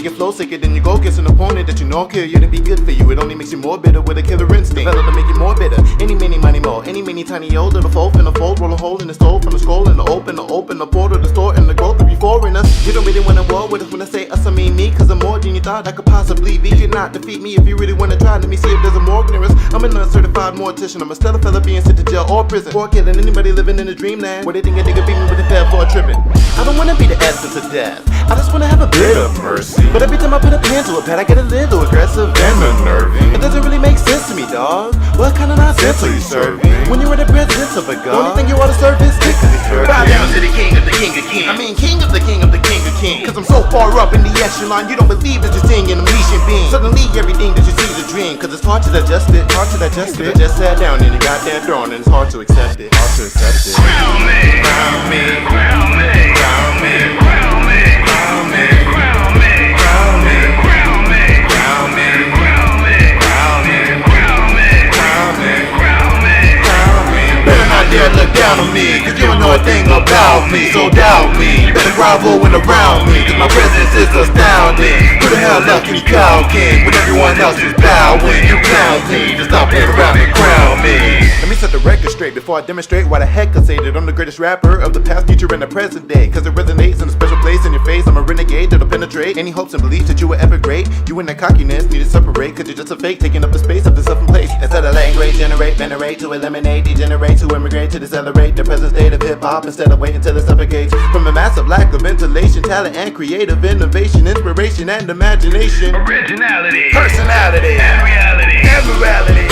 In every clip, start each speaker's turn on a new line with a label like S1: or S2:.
S1: get flow sicker, then you go kiss an opponent that you know kill you to be good for you. It only makes you more bitter with a killer instinct. Better to make you more bitter. Any, many, money, more. Any, many, tiny, old little fold in the fold, roll a hole in the stove from the scroll in the open the portal, the store, and the growth of you foreigners. You don't really wanna war with us when I say us, I mean me, cause I'm more than you thought I could possibly be. You cannot defeat me if you really wanna try. Let me see if there's a more ignorance. I'm an uncertified mortician. I'm a stellar fella being sent to jail or prison for killing anybody living in a dreamland where they think a nigga beat me with a fed for a tripping. I don't wanna be the essence of death. I just wanna have a bit of mercy. But every time I put a pen to a pad, I get a little aggressive and unnerving. It doesn't really make sense to me, dog. What kind of nonsense are you serving? When you're the president of a god, the only thing you ought to serve is dick to be served. Bow down to the king of the king of kings. I mean king of the king of the king of kings. Cause I'm so far up in the echelon, you don't believe that you're seeing an Elysian being. Suddenly everything that you see is a dream. Cause it's hard to digest it, hard to digest it. I just sat down in your goddamn throne and it's hard to accept it, hard to accept it. Crown me, crown me, crown me, crown me, crown me, crown me, crown me, crown me, crown me, crown me, crown me, crown me, crown me, crown me, crown me, crown me. Better not dare look down on me, cause you don't know a thing about me, so doubt me. Better grovel when around me, cause my presence is astounding. Who the hell up can you cow king when everyone else is bowing? You clowns need to stop playing around and crown me. Let me set the record straight before I demonstrate why the heck I say that I'm the greatest rapper of the past, future, and the present day. Cause it resonates in a special place in your face. I'm a renegade that'll penetrate any hopes and beliefs that you were ever great. You and that cockiness need to separate, cause you're just a fake taking up the space of the stuff in place. Instead of letting great generate, venerate, to eliminate, degenerate, to immigrate, to decelerate the present state of hip-hop. Instead of waiting till it suffocates from a massive lack of ventilation, talent and creative innovation, inspiration and imagination,
S2: Originality,
S1: personality
S2: and reality,
S1: and morality,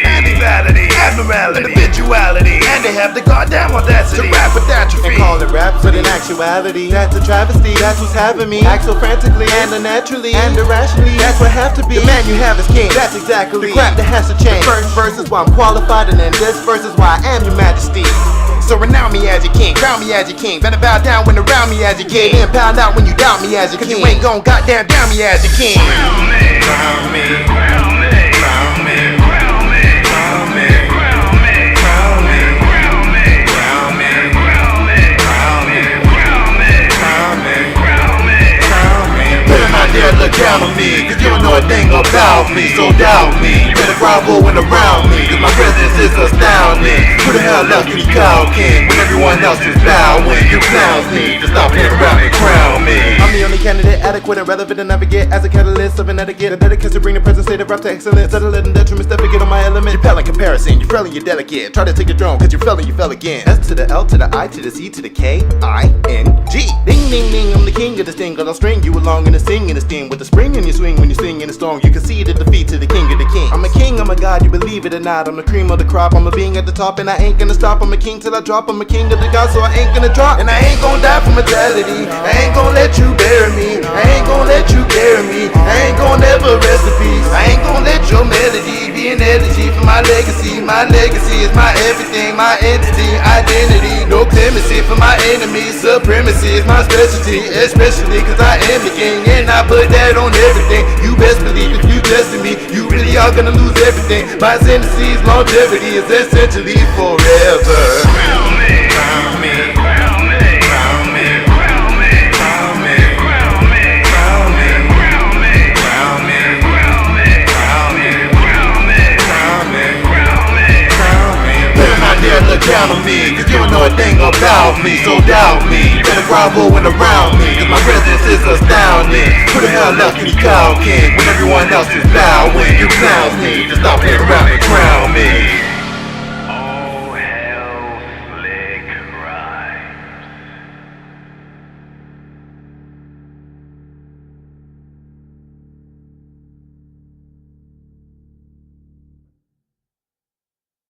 S2: and
S1: admiralty, admirality, individuality, and they have the goddamn audacity to rap with atrophy and call it rap, but in actuality that's a travesty. That's what's having me act so frantically and unnaturally and irrationally. That's what I have to be. The man you have is king. That's exactly the crap that has to change. The first verse is why I'm qualified, and then this verse is why I am your majesty. So renown me as your king, crown me as your king. Better bow down when around me as your king, and pound out when you doubt me as your king. Cause you ain't gon' goddamn down me as your king.
S2: Crown me,
S1: Crown me,
S2: crown me,
S1: crown me,
S2: crown me,
S1: crown me,
S2: crown me,
S1: crown me,
S2: crown me,
S1: crown me,
S2: crown me,
S1: crown me,
S2: crown me,
S1: crown me,
S2: crown me,
S1: crown me. Better not dare look down on me, cause you don't know a thing about me, so doubt me. Better grovel when around me, cause my presence is astounding. Who the hell else can you cow king when everyone else is bowing? You clowns need to stop playing around and crown me. I'm the only candidate adequate and relevant to navigate as a catalyst of an etiquette. A dedicated to bring the present state of rap to excellence. Instead of letting detriment step get on my element. You pale in comparison, you're frail and you're delicate. Try to take a drone, cause you're fell and you fell again. S to the L to the I to the C to the K-I-N-G. Ding ding ding, I'm the king of this thing, cause I'll string you along in the sing in the steam. With the spring in your swing when you sing in the storm, you can see the defeat to the king of the king. I'm a king, I'm a god, you believe it or not. I'm the cream of the crop, I'm a being at the top, and I ain't gonna stop. I'm a king till I drop, I'm a king of the gods, so I ain't gonna drop. And I ain't gonna die from mortality, I ain't gonna let you bury me, I ain't gonna let you carry me, I ain't gonna never rest in peace. I ain't gonna let your melody be an elegy for my legacy. My legacy is my everything, my entity, identity. No clemency for my enemies, supremacy is my specialty. Especially cause I am the king, and I put that on everything. You best believe if you testing me, you really are gonna lose everything. My ascendancy's longevity is essentially forever.
S2: crown me,
S1: Crown me,
S2: crown me,
S1: crown me,
S2: crown me,
S1: crown me,
S2: crown me,
S1: crown me,
S2: crown me,
S1: crown me,
S2: crown me,
S1: crown me,
S2: crown me,
S1: crown me,
S2: crown me,
S1: crown me. Better not dare look down on me, cause you don't know a thing about me, so doubt me. Better grovel when around me, cause my presence is astounding. Who the hell else can you cow king when everyone else is bowing? You clowns need to stop playing around and crown me.